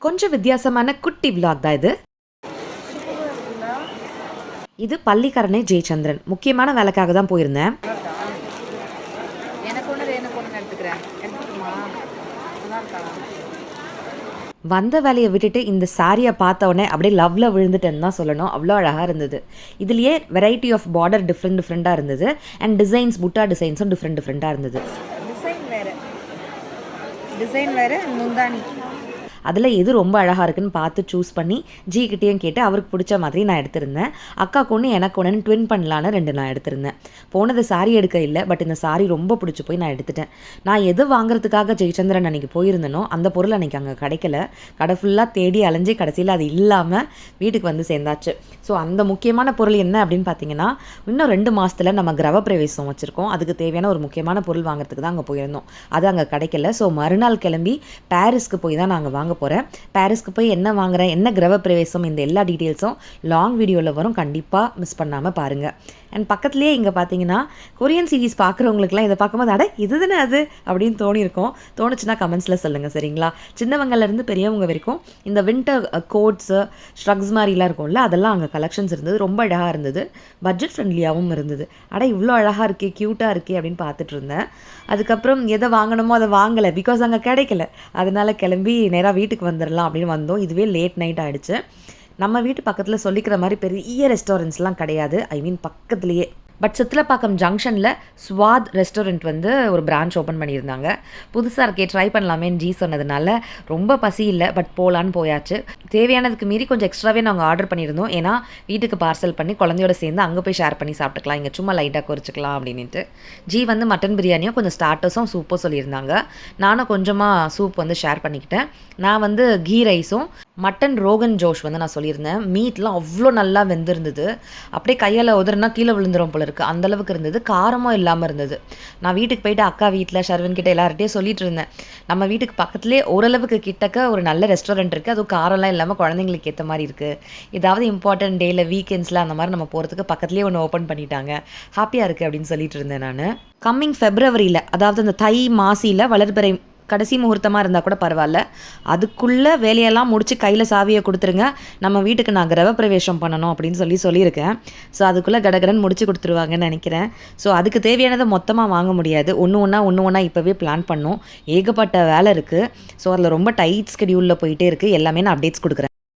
கொஞ்சம் வித்தியாசமான குட்டி விலாக் தான் இது. இது பள்ளிக்கரணை ஜெயச்சந்திரன். முக்கியமான வேலைக்காக தான் போயிருந்தேன். வந்த வேலையை விட்டுட்டு இந்த சாரியை பார்த்த உடனே அப்படியே லவ்வில் விழுந்துட்டேன்னு தான் சொல்லணும். அவ்வளோ அழகாக இருந்தது. இதுலேயே வெரைட்டி ஆஃப் பார்டர் டிஃப்ரெண்ட்டாக இருந்தது. அண்ட் டிசைன்ஸ், புட்டா டிசைன்ஸும் டிஃப்ரெண்ட்டாக இருந்தது. டிசைன் வேறு, முந்தானி. அதில் எது ரொம்ப அழகாக இருக்குன்னு பார்த்து சூஸ் பண்ணி ஜிக்கிட்டேயும் கேட்டு அவருக்கு பிடிச்ச மாதிரி நான் எடுத்திருந்தேன். அக்காக்கு ஒன்று எனக்கு ஒன்று ட்வின் பண்ணலான்னு 2 நான் எடுத்திருந்தேன். போனது சாரி எடுக்க இல்லை, பட் இந்த சாரி ரொம்ப பிடிச்சி போய் நான் எடுத்துட்டேன். நான் எது வாங்குறதுக்காக ஜெயச்சந்திரன் அன்றைக்கி போயிருந்தனோ அந்த பொருள் அன்றைக்கி அங்கே கிடைக்கல. கடை ஃபுல்லாக தேடி அலைஞ்சி கடைசியில் அது இல்லாமல் வீட்டுக்கு வந்து சேர்ந்தாச்சு. ஸோ அந்த முக்கியமான பொருள் என்ன அப்படின்னு பார்த்தீங்கன்னா, இன்னும் 2 மாதத்தில் நம்ம கிரகப்பிரவேசம் வச்சுருக்கோம். அதுக்கு தேவையான ஒரு முக்கியமான பொருள் வாங்குறதுக்கு தான் அங்கே போயிருந்தோம். அது அங்கே கிடைக்கல. ஸோ மறுநாள் கிளம்பி பாரிஸ்க்கு போய் தான் நாங்கள் வாங்க போகிறேன். பாரிஸ்க்கு போய் என்ன வாங்குறேன், என்ன கிரகப்பிரவேசம், இந்த எல்லா டீட்டெயில்ஸும் லாங் வீடியோவில் வரும். கண்டிப்பாக மிஸ் பண்ணாமல் பாருங்கள். அண்ட் பக்கத்துலேயே இங்கே பார்த்தீங்கன்னா கொரியன் சீரீஸ் பார்க்குறவங்களுக்குலாம் இதை பார்க்கும்போது அட இது தானே அது அப்படின்னு தோணுச்சுன்னா கமெண்ட்ஸில் சொல்லுங்கள், சரிங்களா? சின்னவங்கலேருந்து பெரியவங்க வரைக்கும் இந்த வின்டர் கோட்ஸு, ஸ்ட்ரக்ஸ் மாதிரிலாம் இருக்கும்ல, அதெல்லாம் அங்கே கலெக்ஷன்ஸ் இருந்தது. ரொம்ப அழகாக இருந்தது. பட்ஜெட் ஃப்ரெண்ட்லியாகவும் இருந்தது. இவ்வளோ அழகாக இருக்கே, க்யூட்டாக இருக்கே அப்படின்னு பார்த்துட்டு இருந்தேன். அதுக்கப்புறம் எதை வாங்கணுமோ அதை வாங்கலை, பிகாஸ் அங்கே கிடைக்கல. அதனால் கிளம்பி நேராக வீட்டுக்கு வந்துடலாம் அப்படின்னு வந்தோம். இதுவே லேட் நைட் ஆகிடுச்சு. நம்ம வீட்டு பக்கத்தில் சொல்லிக்கிற மாதிரி பெரிய ரெஸ்டாரண்ட்ஸ்லாம் கிடையாது. பக்கத்துலேயே பட் சித்திலப்பாக்கம் ஜங்ஷனில் ஸ்வாத் ரெஸ்டாரண்ட் வந்து ஒரு பிரான்ச் ஓப்பன் பண்ணியிருந்தாங்க. புதுசாக இருக்கே, ட்ரை பண்ணலாமேன்னு ஜி சொன்னதுனால ரொம்ப பசி இல்லை, பட் போகலான்னு போயாச்சு. தேவையானதுக்கு மீறி கொஞ்சம் எக்ஸ்ட்ராவே நாங்கள் ஆர்டர் பண்ணியிருந்தோம். ஏன்னா வீட்டுக்கு பார்சல் பண்ணி குழந்தையோட சேர்ந்து அங்கே போய் ஷேர் பண்ணி சாப்பிட்டுக்கலாம், இங்கே சும்மா லைட்டாக குறிச்சிக்கலாம் அப்படின்ட்டு. ஜி வந்து மட்டன் பிரியாணியும் கொஞ்சம் ஸ்டார்டர்ஸும் சூப்பும் சொல்லியிருந்தாங்க. நானும் கொஞ்சமாக சூப் வந்து ஷேர் பண்ணிக்கிட்டேன். நான் வந்து கீ ரைஸும் மட்டன் ரோகன் ஜோஷ் வந்து நான் சொல்லியிருந்தேன். மீட்லாம் அவ்வளோ நல்லா வெந்திருந்தது. அப்படியே கையால் உதறனா கீழே விழுந்துரும் போல இருக்குது, அந்தளவுக்கு இருந்தது. காரமும் இல்லாமல் இருந்தது. நான் வீட்டுக்கு போயிட்டு அக்கா வீட்டில் ஷர்வன் கிட்ட எல்லார்கிட்டையும் சொல்லிட்டு இருந்தேன், நம்ம வீட்டுக்கு பக்கத்துலேயே ஓரளவுக்கு கிட்டக்க ஒரு நல்ல ரெஸ்டாரண்ட் இருக்குது, அதுவும் காரம்லாம் இல்லாமல் குழந்தைங்களுக்கு ஏற்ற மாதிரி இருக்குது. ஏதாவது இம்பார்ட்டன்ட் டேயில் வீக்கெண்ட்ஸில் அந்த மாதிரி நம்ம போகிறதுக்கு பக்கத்துலேயே ஒன்று ஓப்பன் பண்ணிட்டாங்க, ஹாப்பியாக இருக்குது அப்படின்னு சொல்லிட்டு இருந்தேன் நான். கம்மிங் ஃபெப்ரவரியில், அதாவது அந்த தை மாசியில் வளர்பிறை கடைசி முகூர்த்தமாக இருந்தால் கூட பரவாயில்ல, அதுக்குள்ளே வேலையெல்லாம் முடித்து கையில் சாவியை கொடுத்துருங்க, நம்ம வீட்டுக்கு நான் கிரகப்பிரவேசம் பண்ணணும் அப்படின்னு சொல்லியிருக்கேன். ஸோ அதுக்குள்ளே கடகடன் முடிச்சு கொடுத்துருவாங்கன்னு நினைக்கிறேன். ஸோ அதுக்கு தேவையானதை மொத்தமாக வாங்க முடியாது, ஒன்று ஒன்றா இப்போவே பிளான் பண்ணோம். ஏகப்பட்ட வேலை இருக்குது. ஸோ அதில் ரொம்ப டைட் ஸ்கெடியூலில் போயிட்டே இருக்குது. எல்லாமே நான் அப்டேட்ஸ் கொடுக்குறேன்.